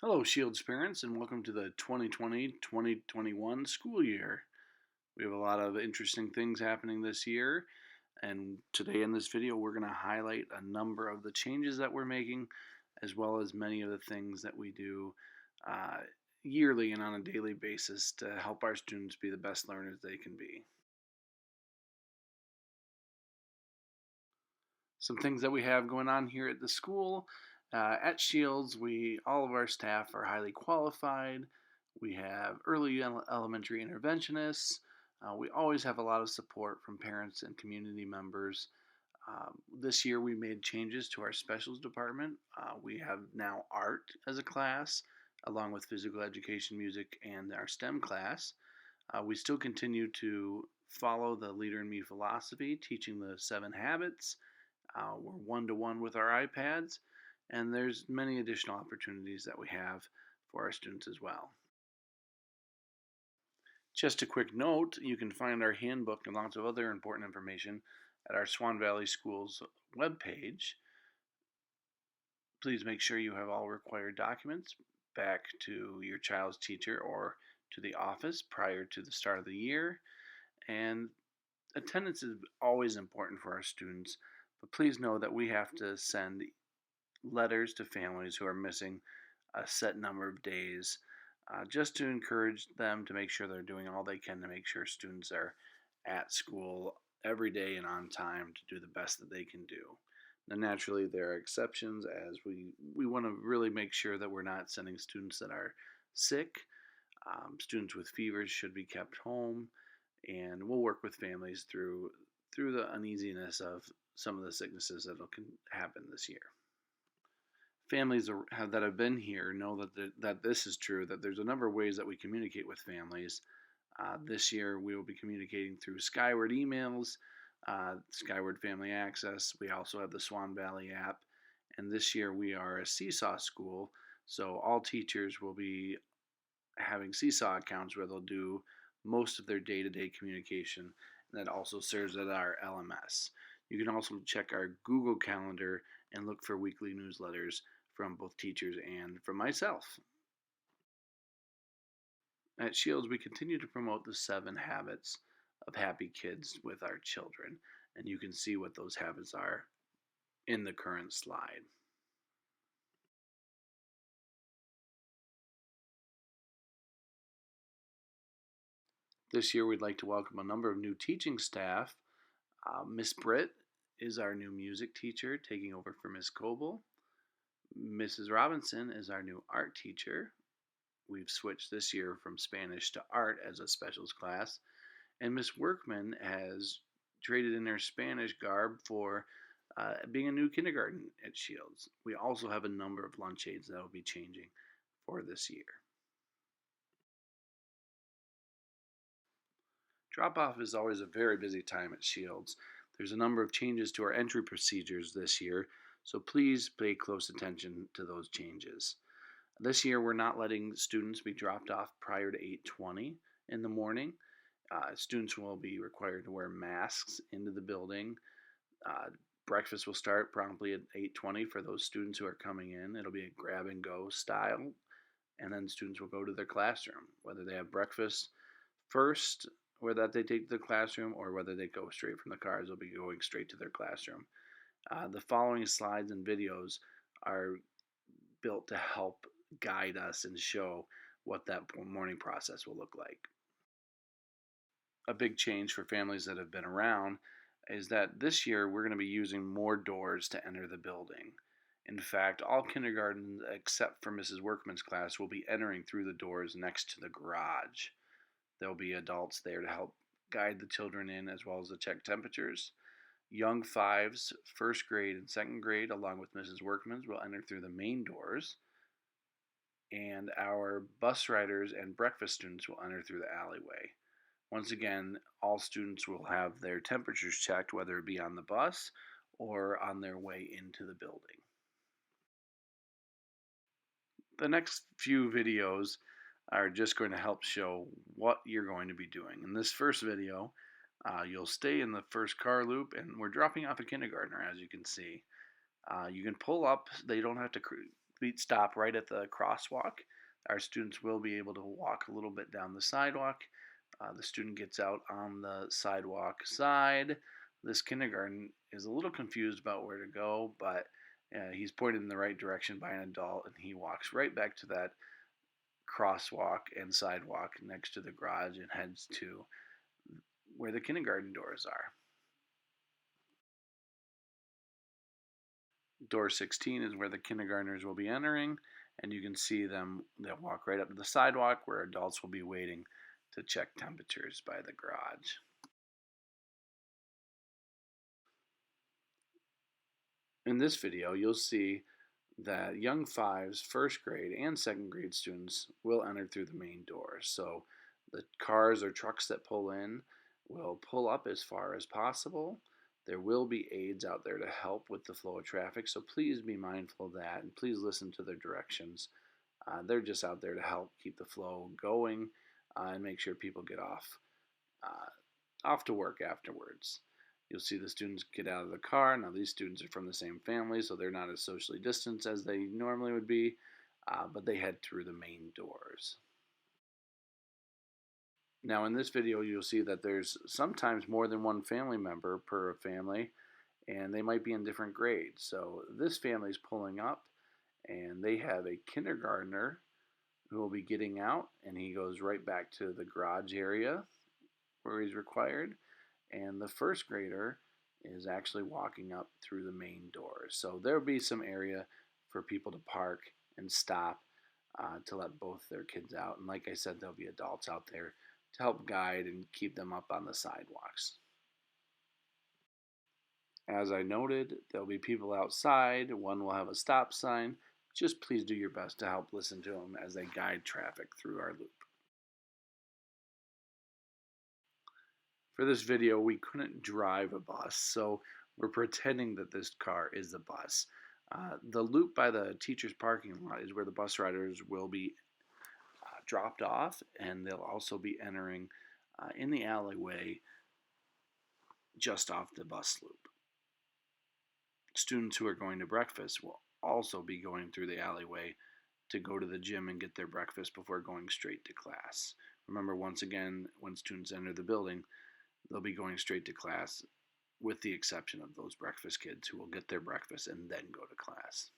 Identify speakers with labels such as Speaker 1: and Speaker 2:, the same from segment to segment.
Speaker 1: Hello, Shields parents, and welcome to the 2020-2021 school year. We have a lot of interesting things happening this year, and today in this video, we're going to highlight a number of the changes that we're making, as well as many of the things that we do uh, yearly and on a daily basis to help our students be the best learners they can be. Some things that we have going on here at the school. At Shields, all of our staff are highly qualified. We have early elementary interventionists. We always have a lot of support from parents and community members. This year we made changes to our specials department. We have now art as a class, along with physical education, music, and our STEM class. We still continue to follow the Leader in Me philosophy, teaching the 7 habits. We're one-to-one with our iPads, and there's many additional opportunities that we have for our students as well. Just a quick note, you can find our handbook and lots of other important information at our Swan Valley Schools webpage. Please make sure you have all required documents back to your child's teacher or to the office prior to the start of the year. And attendance is always important for our students, but please know that we have to send letters to families who are missing a set number of days just to encourage them to make sure they're doing all they can to make sure students are at school every day and on time to do the best that they can do. Now, naturally, there are exceptions as we want to really make sure that we're not sending students that are sick. Students with fevers should be kept home, and we'll work with families through the uneasiness of some of the sicknesses that can happen this year. Families that have been here know that this is true, that there's a number of ways that we communicate with families. This year we will be communicating through Skyward emails, Skyward Family Access. We also have the Swan Valley app, and this year we are a Seesaw school, so all teachers will be having Seesaw accounts where they'll do most of their day-to-day communication, and that also serves as our LMS. You can also check our Google Calendar and look for weekly newsletters from both teachers and from myself. At Shields, we continue to promote the 7 habits of happy kids with our children, and you can see what those habits are in the current slide. This year, we'd like to welcome a number of new teaching staff. Miss Britt is our new music teacher, taking over for Miss Coble. Mrs. Robinson is our new art teacher. We've switched this year from Spanish to art as a specials class. And Miss Workman has traded in her Spanish garb for being a new kindergarten at Shields. We also have a number of lunch aides that will be changing for this year. Drop-off is always a very busy time at Shields. There's a number of changes to our entry procedures this year, so please pay close attention to those changes. This year, we're not letting students be dropped off prior to 8:20 in the morning. Students will be required to wear masks into the building. Breakfast will start promptly at 8:20 for those students who are coming in. It'll be a grab-and-go style, and then students will go to their classroom, whether they have breakfast first or that they take to the classroom, or whether they go straight from the cars, they'll be going straight to their classroom. The following slides and videos are built to help guide us and show what that morning process will look like. A big change for families that have been around is that this year we're going to be using more doors to enter the building. In fact, all kindergartens except for Mrs. Workman's class will be entering through the doors next to the garage. There'll be adults there to help guide the children in as well as to check temperatures. Young fives, first grade and second grade, along with Mrs. Workman's, will enter through the main doors. And our bus riders and breakfast students will enter through the alleyway. Once again, all students will have their temperatures checked, whether it be on the bus or on their way into the building. The next few videos are just going to help show what you're going to be doing. In this first video, you'll stay in the first car loop, and we're dropping off a kindergartner, as you can see. You can pull up. They don't have to We stop right at the crosswalk. Our students will be able to walk a little bit down the sidewalk. The student gets out on the sidewalk side. This kindergarten is a little confused about where to go, but he's pointed in the right direction by an adult, and he walks right back to that crosswalk and sidewalk next to the garage and heads to where the kindergarten doors are. Door 16 is where the kindergartners will be entering, and you can see them. They'll walk right up to the sidewalk where adults will be waiting to check temperatures by the garage. In this video, you'll see that young fives, first grade and second grade students will enter through the main doors. So the cars or trucks that pull in will pull up as far as possible. There will be aides out there to help with the flow of traffic, so please be mindful of that and please listen to their directions. They're just out there to help keep the flow going and make sure people get off to work afterwards. You'll see the students get out of the car. Now these students are from the same family, so they're not as socially distanced as they normally would be, but they head through the main doors. Now in this video you'll see that there's sometimes more than one family member per family, and they might be in different grades. So this family's pulling up and they have a kindergartner who will be getting out, and he goes right back to the garage area where he's required, and the first grader is actually walking up through the main doors. So there'll be some area for people to park and stop to let both their kids out, and like I said, there'll be adults out there to help guide and keep them up on the sidewalks. As I noted, there'll be people outside. One will have a stop sign. Just please do your best to help listen to them as they guide traffic through our loop. For this video, we couldn't drive a bus, so we're pretending that this car is the bus. The loop by the teacher's parking lot is where the bus riders will be dropped off, and they'll also be entering in the alleyway just off the bus loop. Students who are going to breakfast will also be going through the alleyway to go to the gym and get their breakfast before going straight to class. Remember, once again, when students enter the building, they'll be going straight to class, with the exception of those breakfast kids who will get their breakfast and then go to class.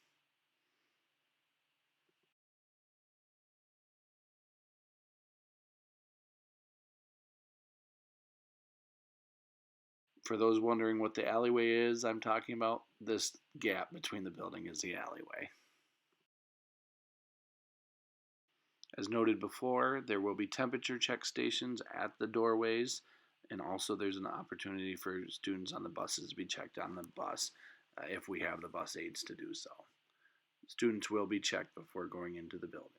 Speaker 1: For those wondering what the alleyway is I'm talking about, this gap between the building is the alleyway. As noted before, there will be temperature check stations at the doorways, and also there's an opportunity for students on the buses to be checked on the bus if we have the bus aides to do so. Students will be checked before going into the building.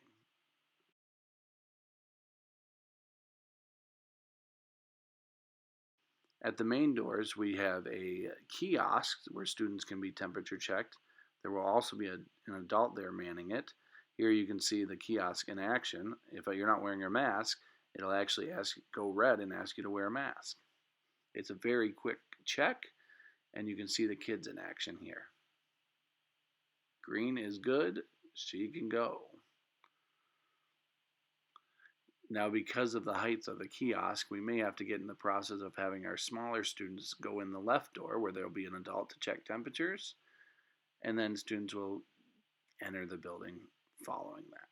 Speaker 1: At the main doors, we have a kiosk where students can be temperature checked. There will also be an adult there manning it. Here you can see the kiosk in action. If you're not wearing a mask, it'll actually go red and ask you to wear a mask. It's a very quick check, and you can see the kids in action here. Green is good, she can go. Now, because of the height of the kiosk, we may have to get in the process of having our smaller students go in the left door where there'll be an adult to check temperatures, and then students will enter the building following that.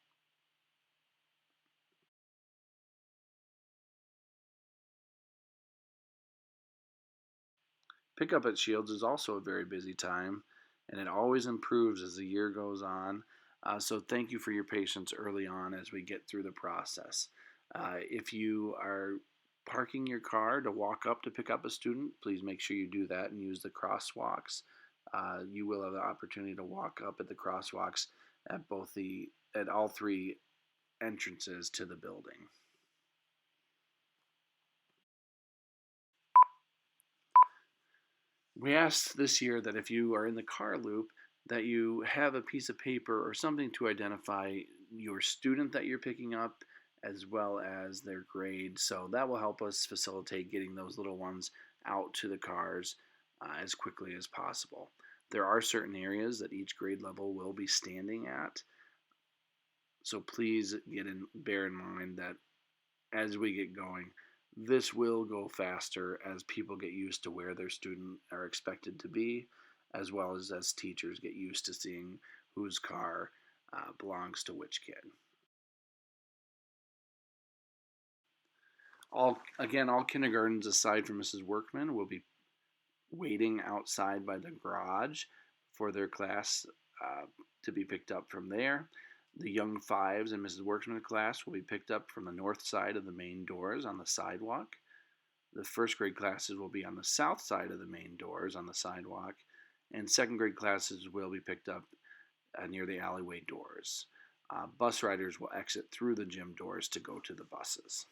Speaker 1: Pickup at Shields is also a very busy time, and it always improves as the year goes on. So thank you for your patience early on as we get through the process. If you are parking your car to walk up to pick up a student, please make sure you do that and use the crosswalks. You will have the opportunity to walk up at the crosswalks at all three entrances to the building. We asked this year that if you are in the car loop, that you have a piece of paper or something to identify your student that you're picking up, as well as their grade. So that will help us facilitate getting those little ones out to the cars as quickly as possible. There are certain areas that each grade level will be standing at. So please bear in mind that as we get going, this will go faster as people get used to where their student are expected to be, as well as teachers get used to seeing whose car belongs to which kid. All kindergartens aside from Mrs. Workman will be waiting outside by the garage for their class to be picked up from there. The young fives in Mrs. Workman's class will be picked up from the north side of the main doors on the sidewalk. The first grade classes will be on the south side of the main doors on the sidewalk, and second grade classes will be picked up near the alleyway doors. Bus riders will exit through the gym doors to go to the buses.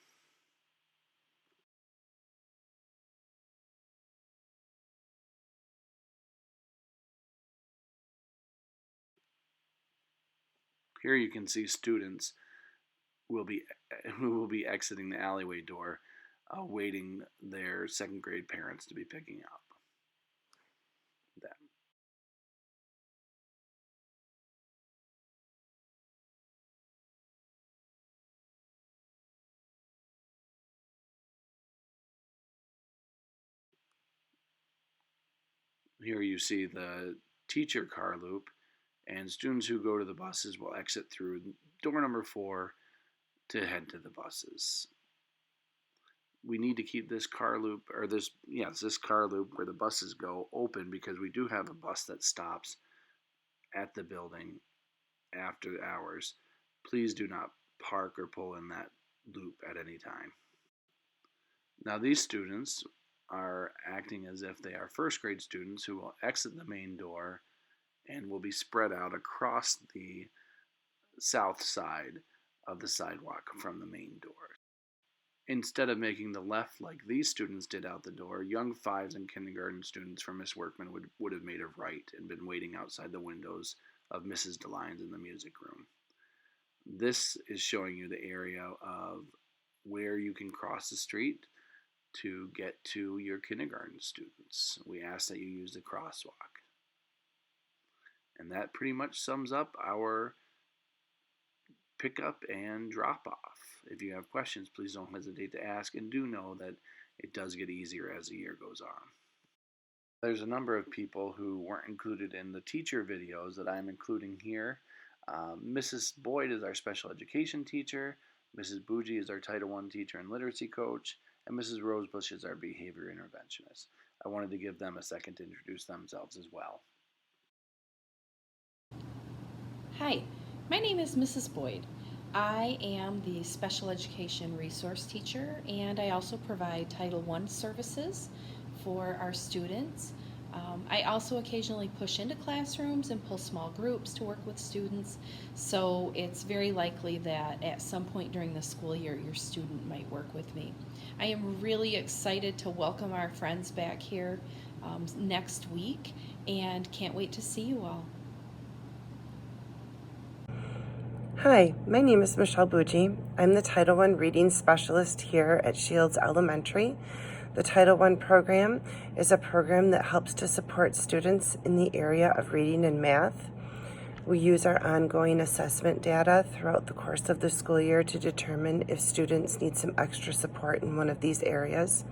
Speaker 1: Here you can see students who will be exiting the alleyway door, waiting their second grade parents to be picking up them. Here you see the teacher car loop, and students who go to the buses will exit through door number 4 to head to the buses. We need to keep this car loop, or this car loop where the buses go, open, because we do have a bus that stops at the building after hours. Please do not park or pull in that loop at any time. Now these students are acting as if they are first grade students who will exit the main door and will be spread out across the south side of the sidewalk from the main door. Instead of making the left like these students did out the door, young fives and kindergarten students from Miss Workman would have made a right and been waiting outside the windows of Mrs. DeLines in the music room. This is showing you the area of where you can cross the street to get to your kindergarten students. We ask that you use the crosswalk. And that pretty much sums up our pickup and drop off. If you have questions, please don't hesitate to ask, and do know that it does get easier as the year goes on. There's a number of people who weren't included in the teacher videos that I'm including here. Mrs. Boyd is our special education teacher, Mrs. Bougie is our Title I teacher and literacy coach, and Mrs. Rosebush is our behavior interventionist. I wanted to give them a second to introduce themselves as well.
Speaker 2: Hi, my name is Mrs. Boyd. I am the special education resource teacher, and I also provide Title I services for our students. I also occasionally push into classrooms and pull small groups to work with students, so it's very likely that at some point during the school year your student might work with me. I am really excited to welcome our friends back here next week, and can't wait to see you all.
Speaker 3: Hi, my name is Michelle Bougie. I'm the Title I Reading Specialist here at Shields Elementary. The Title I program is a program that helps to support students in the area of reading and math. We use our ongoing assessment data throughout the course of the school year to determine if students need some extra support in one of these areas.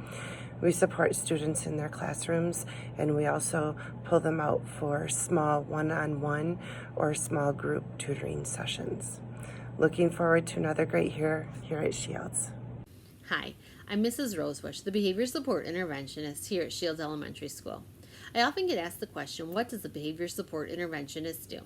Speaker 3: We support students in their classrooms, and we also pull them out for small one-on-one or small group tutoring sessions. Looking forward to another great year here at Shields.
Speaker 4: Hi, I'm Mrs. Rosebush, the Behavior Support Interventionist here at Shields Elementary School. I often get asked the question, what does a Behavior Support Interventionist do?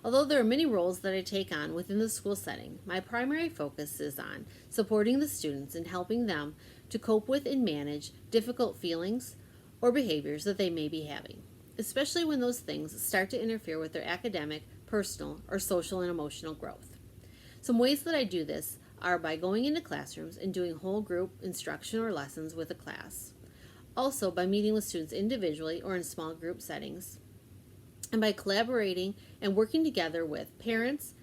Speaker 4: Although there are many roles that I take on within the school setting, my primary focus is on supporting the students and helping them to cope with and manage difficult feelings or behaviors that they may be having, especially when those things start to interfere with their academic, personal, or social and emotional growth. Some ways that I do this are by going into classrooms and doing whole group instruction or lessons with a class. Also by meeting with students individually or in small group settings, and by collaborating and working together with parents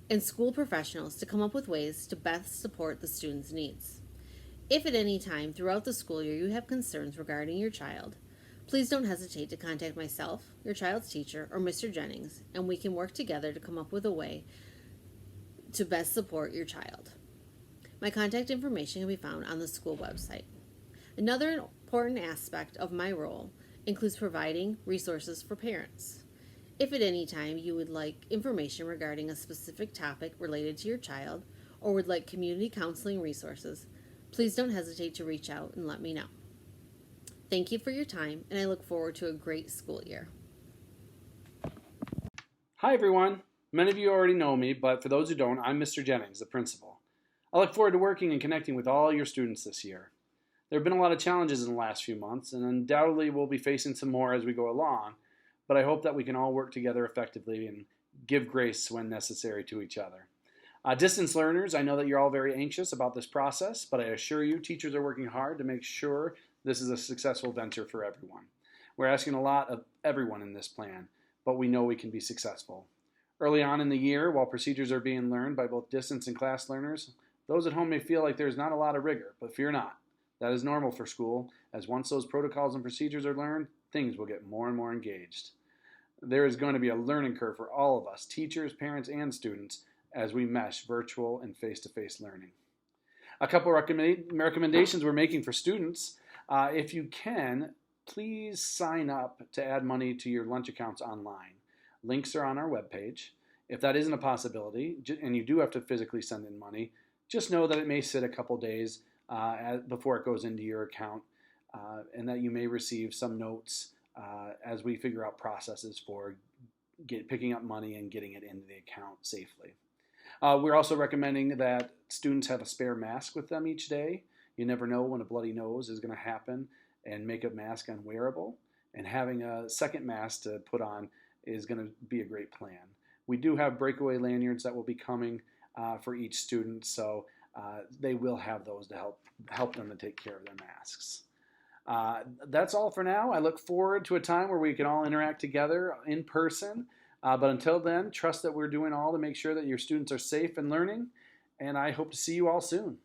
Speaker 4: and school professionals to come up with ways to best support the students' needs. If at any time throughout the school year you have concerns regarding your child, Please don't hesitate to contact myself, your child's teacher, or Mr. Jennings, and we can work together to come up with a way to best support your child. My contact information can be found on the school website. Another important aspect of my role includes providing resources for parents. If at any time you would like information regarding a specific topic related to your child or would like community counseling resources, please don't hesitate to reach out and let me know. Thank you for your time, and I look forward to a great school year.
Speaker 1: Hi everyone. Many of you already know me, but for those who don't, I'm Mr. Jennings, the principal. I look forward to working and connecting with all your students this year. There have been a lot of challenges in the last few months, and undoubtedly we'll be facing some more as we go along, but I hope that we can all work together effectively and give grace when necessary to each other. Distance learners, I know that you're all very anxious about this process, but I assure you teachers are working hard to make sure this is a successful venture for everyone. We're asking a lot of everyone in this plan, but we know we can be successful. Early on in the year, while procedures are being learned by both distance and class learners, those at home may feel like there's not a lot of rigor, but fear not. That is normal for school, as once those protocols and procedures are learned, things will get more and more engaged. There is going to be a learning curve for all of us, teachers, parents, and students, as we mesh virtual and face-to-face learning. A couple recommendations we're making for students. If you can, please sign up to add money to your lunch accounts online. Links are on our webpage. If that isn't a possibility, and you do have to physically send in money, just know that it may sit a couple days before it goes into your account, and that you may receive some notes as we figure out processes for picking up money and getting it into the account safely. We're also recommending that students have a spare mask with them each day. You never know when a bloody nose is going to happen and make a mask unwearable, and having a second mask to put on is going to be a great plan. We do have breakaway lanyards that will be coming for each student, so they will have those to help them to take care of their masks. That's all for now. I look forward to a time where we can all interact together in person. But until then, trust that we're doing all to make sure that your students are safe and learning, and I hope to see you all soon.